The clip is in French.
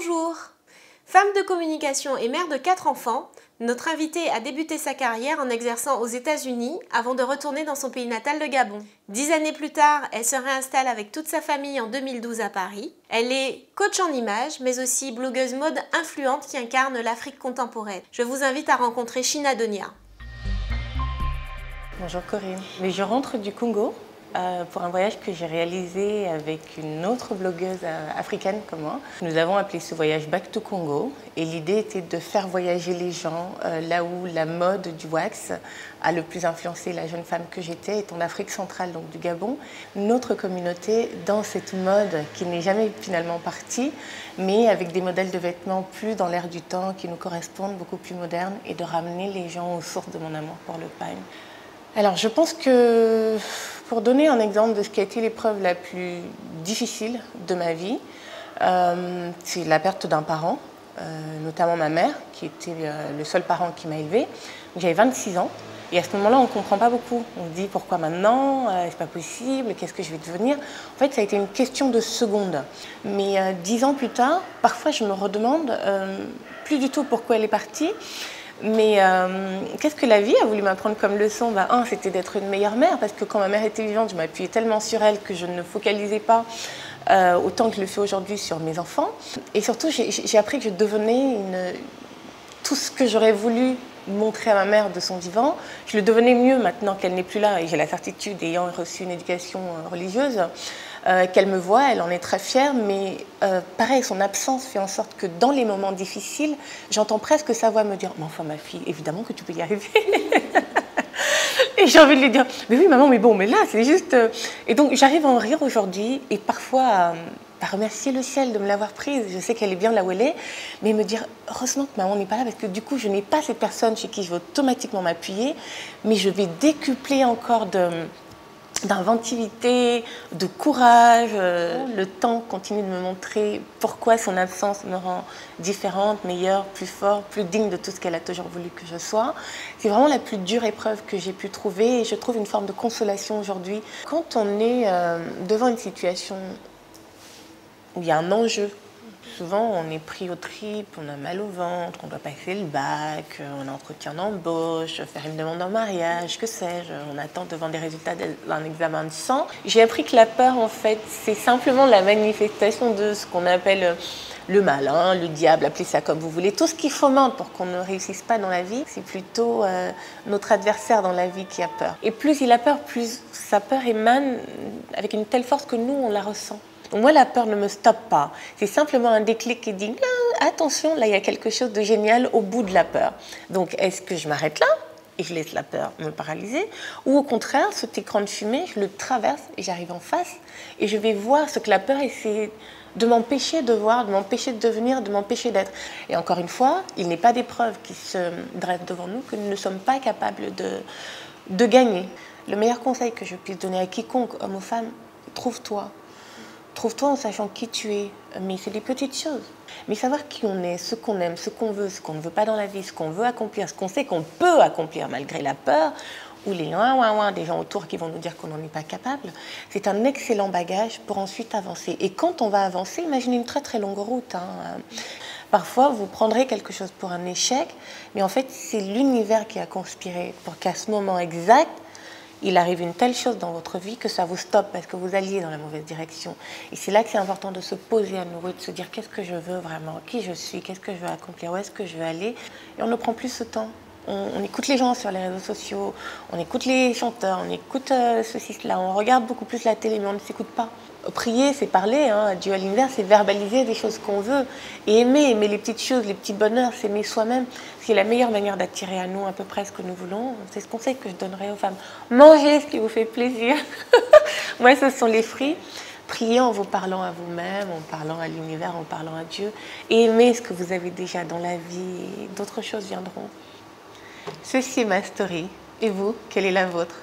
Bonjour! Femme de communication et mère de 4 enfants, notre invitée a débuté sa carrière en exerçant aux États-Unis avant de retourner dans son pays natal, le Gabon. 10 années plus tard, elle se réinstalle avec toute sa famille en 2012 à Paris. Elle est coach en images, mais aussi blogueuse mode influente qui incarne l'Afrique contemporaine. Je vous invite à rencontrer China Donia. Bonjour Corinne, mais je rentre du Congo pour un voyage que j'ai réalisé avec une autre blogueuse africaine comme moi. Nous avons appelé ce voyage Back to Congo et l'idée était de faire voyager les gens là où la mode du wax a le plus influencé la jeune femme que j'étais, est en Afrique centrale, donc du Gabon. Notre communauté dans cette mode qui n'est jamais finalement partie, mais avec des modèles de vêtements plus dans l'air du temps, qui nous correspondent, beaucoup plus modernes, et de ramener les gens aux sources de mon amour pour le pain. Alors je pense que, pour donner un exemple de ce qui a été l'épreuve la plus difficile de ma vie, c'est la perte d'un parent, notamment ma mère, qui était le seul parent qui m'a élevée. J'avais 26 ans et à ce moment-là, on ne comprend pas beaucoup. On se dit pourquoi maintenant, c'est pas possible, qu'est-ce que je vais devenir? En fait, ça a été une question de secondes. Mais 10 ans plus tard, parfois je me redemande plus du tout pourquoi elle est partie. Mais qu'est-ce que la vie a voulu m'apprendre comme leçon? Un, c'était d'être une meilleure mère, parce que quand ma mère était vivante, je m'appuyais tellement sur elle que je ne focalisais pas autant que je le fais aujourd'hui sur mes enfants. Et surtout, j'ai appris que je devenais tout ce que j'aurais voulu montrer à ma mère de son vivant. Je le devenais mieux maintenant qu'elle n'est plus là, et j'ai la certitude, ayant reçu une éducation religieuse, qu'elle me voit, elle en est très fière, mais pareil, son absence fait en sorte que dans les moments difficiles, j'entends presque sa voix me dire « Mais enfin ma fille, évidemment que tu peux y arriver !» Et j'ai envie de lui dire « Mais oui maman, mais bon, mais là c'est juste… » Et donc j'arrive à en rire aujourd'hui et parfois à remercier le ciel de me l'avoir prise. Je sais qu'elle est bien là où elle est, mais me dire heureusement que maman n'est pas là, parce que du coup je n'ai pas cette personne chez qui je vais automatiquement m'appuyer, mais je vais décupler encore d'inventivité, de courage. Le temps continue de me montrer pourquoi son absence me rend différente, meilleure, plus forte, plus digne de tout ce qu'elle a toujours voulu que je sois. C'est vraiment la plus dure épreuve que j'ai pu trouver et je trouve une forme de consolation aujourd'hui. Quand on est devant une situation où il y a un enjeu, souvent on est pris aux tripes, on a mal au ventre, on doit passer le bac, on a entretien d'embauche, faire une demande en mariage, que sais-je, on attend devant des résultats d'un examen de sang. J'ai appris que la peur, en fait, c'est simplement la manifestation de ce qu'on appelle le malin, le diable, appelez ça comme vous voulez. Tout ce qui fomente pour qu'on ne réussisse pas dans la vie, c'est plutôt notre adversaire dans la vie qui a peur. Et plus il a peur, plus sa peur émane avec une telle force que nous, on la ressent. Donc moi, la peur ne me stoppe pas. C'est simplement un déclic qui dit « Attention, là, il y a quelque chose de génial au bout de la peur. » Donc, est-ce que je m'arrête là et je laisse la peur me paralyser? Ou au contraire, cet écran de fumée, je le traverse et j'arrive en face et je vais voir ce que la peur essaie de m'empêcher de voir, de m'empêcher de devenir, de m'empêcher d'être. Et encore une fois, il n'est pas d'épreuve qui se dresse devant nous que nous ne sommes pas capables de gagner. Le meilleur conseil que je puisse donner à quiconque, homme ou femme, trouve-toi. Trouve-toi en sachant qui tu es, mais c'est des petites choses. Mais savoir qui on est, ce qu'on aime, ce qu'on veut, ce qu'on ne veut pas dans la vie, ce qu'on veut accomplir, ce qu'on sait qu'on peut accomplir malgré la peur, ou les ouin des gens autour qui vont nous dire qu'on n'en est pas capable, c'est un excellent bagage pour ensuite avancer. Et quand on va avancer, imaginez une très très longue route. Parfois, vous prendrez quelque chose pour un échec, mais en fait, c'est l'univers qui a conspiré pour qu'à ce moment exact, il arrive une telle chose dans votre vie que ça vous stoppe parce que vous alliez dans la mauvaise direction. Et c'est là que c'est important de se poser à nouveau, de se dire qu'est-ce que je veux vraiment, qui je suis, qu'est-ce que je veux accomplir, où est-ce que je veux aller. Et on ne prend plus ce temps. On écoute les gens sur les réseaux sociaux, on écoute les chanteurs, on écoute ceci, cela, on regarde beaucoup plus la télé, mais on ne s'écoute pas. Prier, c'est parler, Dieu à l'univers, c'est verbaliser des choses qu'on veut. Et aimer les petites choses, les petits bonheurs, c'est aimer soi-même. C'est la meilleure manière d'attirer à nous à peu près ce que nous voulons. C'est ce conseil que je donnerais aux femmes. Mangez ce qui vous fait plaisir. Moi, ce sont les fruits. Priez en vous parlant à vous-même, en parlant à l'univers, en parlant à Dieu. Et aimez ce que vous avez déjà dans la vie et d'autres choses viendront. Ceci est ma story. Et vous, quelle est la vôtre ?